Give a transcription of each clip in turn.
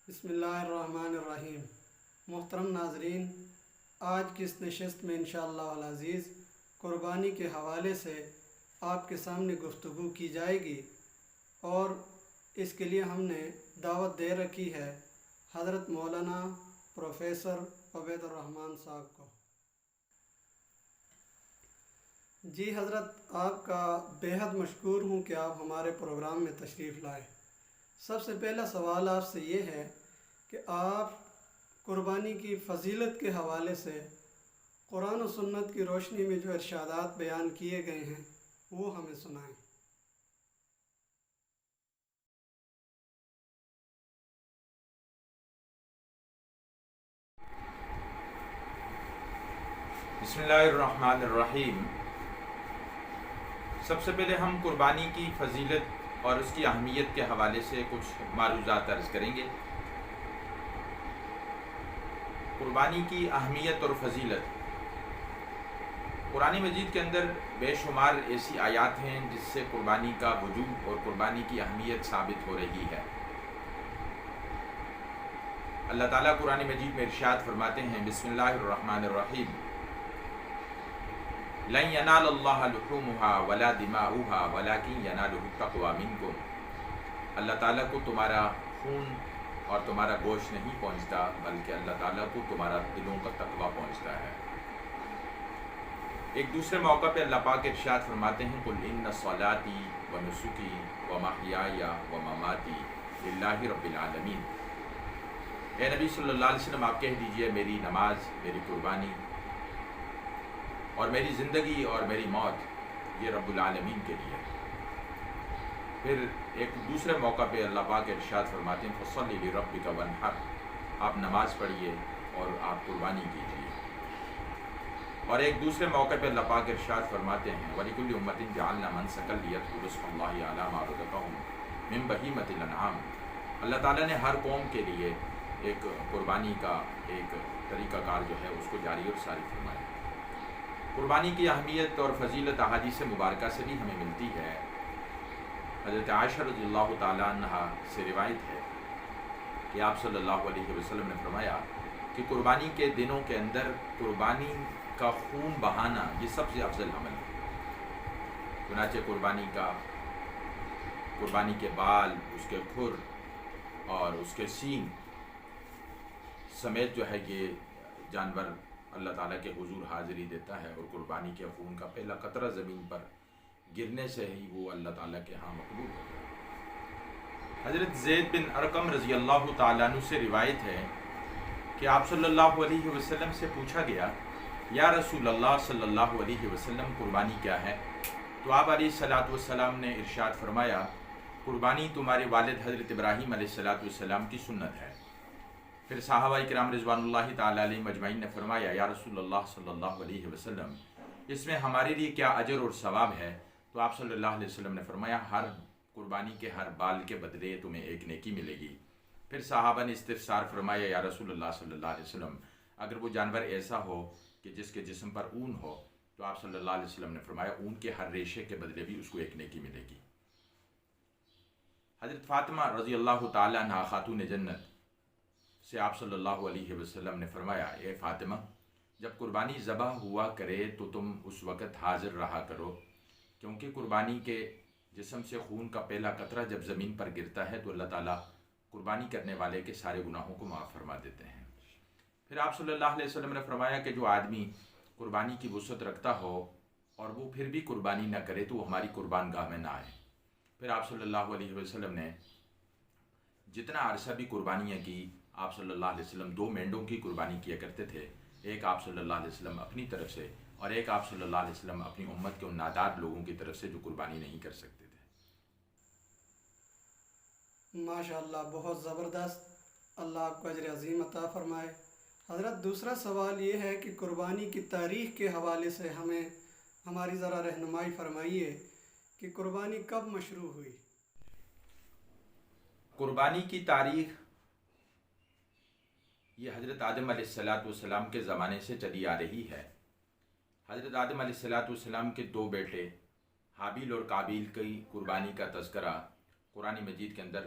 بسم اللہ الرحمن الرحیم۔ محترم ناظرین، آج کی اس نشست میں انشاءاللہ العزیز قربانی کے حوالے سے آپ کے سامنے گفتگو کی جائے گی، اور اس کے لیے ہم نے دعوت دے رکھی ہے حضرت مولانا پروفیسر عبید الرحمن صاحب کو۔ جی حضرت، آپ کا بےحد مشکور ہوں کہ آپ ہمارے پروگرام میں تشریف لائے۔ سب سے پہلا سوال آپ سے یہ ہے کہ آپ قربانی کی فضیلت کے حوالے سے قرآن و سنت کی روشنی میں جو ارشادات بیان کیے گئے ہیں وہ ہمیں سنائیں۔ بسم اللہ الرحمن الرحیم۔ سب سے پہلے ہم قربانی کی فضیلت اور اس کی اہمیت کے حوالے سے کچھ معروضات عرض کریں گے۔ قربانی کی اہمیت اور فضیلت، قرآن مجید کے اندر بے شمار ایسی آیات ہیں جس سے قربانی کا وجوب اور قربانی کی اہمیت ثابت ہو رہی ہے۔ اللہ تعالیٰ قرآن مجید میں ارشاد فرماتے ہیں، بسم اللہ الرحمن الرحیم، لن ینال اللہ لحومها ولا دماؤها ولکن ینالہ التقوی منکم۔ اللہ تعالیٰ کو تمہارا خون اور تمہارا گوشت نہیں پہنچتا، بلکہ اللہ تعالیٰ کو تمہارا دلوں کا تقوی پہنچتا ہے۔ ایک دوسرے موقع پہ اللہ پاک ارشاد فرماتے ہیں، قل ان صلاتی ونسکی ومحیای ومماتی للہ رب العالمین۔ اے نبی صلی اللہ علیہ وسلم، آپ کہہ دیجئے میری نماز، میری قربانی اور میری زندگی اور میری موت یہ رب العالمین کے لیے۔ پھر ایک دوسرے موقع پہ اللہ پاک ارشاد فرماتے ہیں، فصلی لربک وانحر، آپ نماز پڑھیے اور آپ قربانی کیجیے۔ اور ایک دوسرے موقع پہ اللہ پاک ارشاد فرماتے ہیں، وَلِكُلِّ أُمَّةٍ جَعَلْنَا مَنْسَكًا لِيَذْكُرُوا اسْمَ اللَّهِ عَلَىٰ مَا رَزَقَهُم مِّن بَهِيمَةِ الْأَنْعَامِ۔ اللہ تعالیٰ نے ہر قوم کے لیے ایک قربانی کا ایک طریقہ کار جو ہے اس کو جاری اور ساری فرمایا۔ قربانی کی اہمیت اور فضیلت احادیث مبارکہ سے بھی ہمیں ملتی ہے۔ حضرت عائشہ رضی اللہ تعالیٰ عنہ سے روایت ہے کہ آپ صلی اللہ علیہ وسلم نے فرمایا کہ قربانی کے دنوں کے اندر قربانی کا خون بہانا یہ سب سے افضل عمل ہے۔ چنانچہ قربانی کے بال، اس کے کھر اور اس کے سینگ سمیت جو ہے یہ جانور اللہ تعالیٰ کے حضور حاضری دیتا ہے، اور قربانی کے خون کا پہلا قطرہ زمین پر گرنے سے ہی وہ اللہ تعالیٰ کے ہاں مقبول ہوتا ہے۔ حضرت زید بن ارقم رضی اللہ تعالیٰ عنہ سے روایت ہے کہ آپ صلی اللہ علیہ وسلم سے پوچھا گیا، یا رسول اللہ صلی اللہ علیہ وسلم قربانی کیا ہے؟ تو آپ علیہ السلام نے ارشاد فرمایا، قربانی تمہارے والد حضرت ابراہیم علیہ السلام کی سنت ہے۔ پھر صحابہ کرام رضوان اللہ تعالیٰ علیہ مجمعین نے فرمایا، یا رسول اللہ صلی اللہ علیہ وسلم، اس میں ہمارے لیے کیا اجر اور ثواب ہے؟ تو آپ صلی اللہ علیہ وسلم نے فرمایا، ہر قربانی کے ہر بال کے بدلے تمہیں ایک نیکی ملے گی۔ پھر صحابہ نے استفسار فرمایا، یا رسول اللہ صلی اللہ علیہ وسلم، اگر وہ جانور ایسا ہو کہ جس کے جسم پر اون ہو؟ تو آپ صلی اللہ علیہ وسلم نے فرمایا، اون کے ہر ریشے کے بدلے بھی اس کو ایک نیکی ملے گی۔ حضرت فاطمہ رضی اللہ تعالیٰ عنہ خاتون جنت سے آپ صلی اللہ علیہ وسلم نے فرمایا، اے فاطمہ، جب قربانی ذبح ہوا کرے تو تم اس وقت حاضر رہا کرو، کیونکہ قربانی کے جسم سے خون کا پہلا قطرہ جب زمین پر گرتا ہے تو اللہ تعالیٰ قربانی کرنے والے کے سارے گناہوں کو معاف فرما دیتے ہیں۔ پھر آپ صلی اللہ علیہ وسلم نے فرمایا کہ جو آدمی قربانی کی وسعت رکھتا ہو اور وہ پھر بھی قربانی نہ کرے تو وہ ہماری قربان گاہ میں نہ آئے۔ پھر آپ صلی اللہ علیہ وسلم نے جتنا عرصہ بھی قربانیاں کی، آپ صلی اللہ علیہ وسلم 2 مینڈوں کی قربانی کیا کرتے تھے، ایک آپ صلی اللہ علیہ وسلم اپنی طرف سے اور ایک آپ صلی اللہ علیہ وسلم اپنی امت کے ان نادار لوگوں کی طرف سے جو قربانی نہیں کر سکتے تھے۔ ماشاءاللہ، بہت زبردست، اللہ آپ کو اجر عظیم عطا فرمائے۔ حضرت، دوسرا سوال یہ ہے کہ قربانی کی تاریخ کے حوالے سے ہمیں ہماری ذرا رہنمائی فرمائیے کہ قربانی کب مشروع ہوئی؟ قربانی کی تاریخ یہ حضرت آدم علیہ السلام کے زمانے سے چلی آ رہی ہے۔ حضرت آدم علیہ السلام کے 2 بیٹے حابیل اور قابیل کی قربانی کا تذکرہ قرآن مجید کے اندر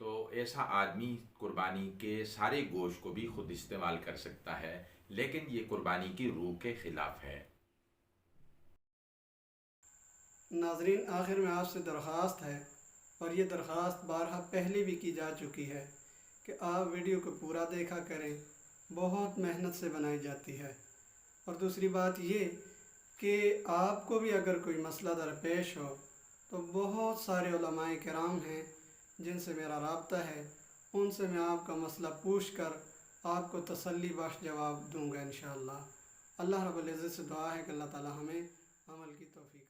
تو ایسا آدمی قربانی کے سارے گوشت کو بھی خود استعمال کر سکتا ہے، لیکن یہ قربانی کی روح کے خلاف ہے۔ ناظرین، آخر میں آپ سے درخواست ہے، اور یہ درخواست بارہا پہلے بھی کی جا چکی ہے، کہ آپ ویڈیو کو پورا دیکھا کریں، بہت محنت سے بنائی جاتی ہے۔ اور دوسری بات یہ کہ آپ کو بھی اگر کوئی مسئلہ درپیش ہو تو بہت سارے علماء کرام ہیں جن سے میرا رابطہ ہے، ان سے میں آپ کا مسئلہ پوچھ کر آپ کو تسلی بخش جواب دوں گا انشاءاللہ۔ اللہ رب العزت سے دعا ہے کہ اللہ تعالی ہمیں عمل کی توفیق